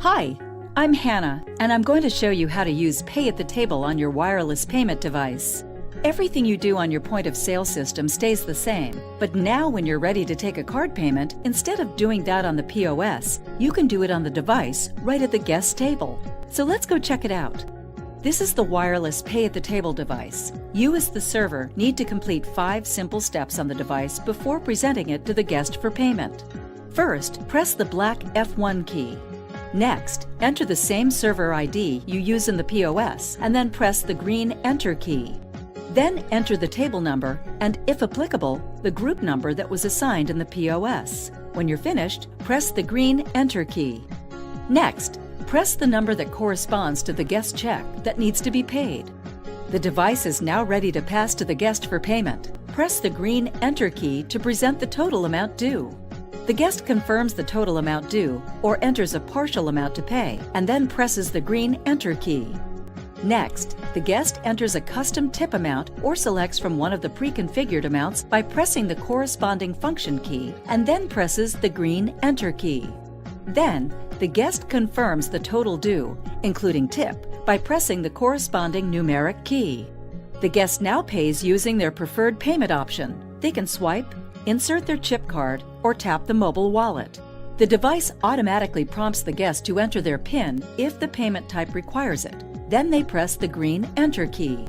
Hi, I'm Hannah, and I'm going to show you how to use Pay at the Table on your wireless payment device. Everything you do on your point-of-sale system stays the same, but now when you're ready to take a card payment, instead of doing that on the POS, you can do it on the device right at the guest table. So let's go check it out. This is the wireless Pay at the Table device. You as the server need to complete 5 simple steps on the device before presenting it to the guest for payment. First, press the black F1 key. Next, enter the same server ID you use in the POS and then press the green Enter key. Then enter the table number and, if applicable, the group number that was assigned in the POS. When you're finished, press the green Enter key. Next, press the number that corresponds to the guest check that needs to be paid. The device is now ready to pass to the guest for payment. Press the green Enter key to present the total amount due. The guest confirms the total amount due or enters a partial amount to pay and then presses the green Enter key. Next, the guest enters a custom tip amount or selects from one of the pre-configured amounts by pressing the corresponding function key and then presses the green Enter key. Then, the guest confirms the total due, including tip, by pressing the corresponding numeric key. The guest now pays using their preferred payment option. They can swipe, insert their chip card, or tap the mobile wallet. The device automatically prompts the guest to enter their PIN if the payment type requires it. Then they press the green Enter key.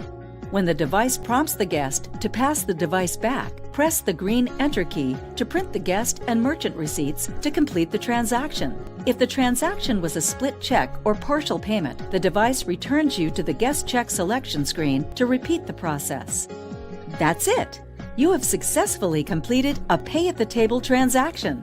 When the device prompts the guest to pass the device back, press the green Enter key to print the guest and merchant receipts to complete the transaction. If the transaction was a split check or partial payment, the device returns you to the guest check selection screen to repeat the process. That's it! You have successfully completed a Pay at the Table transaction.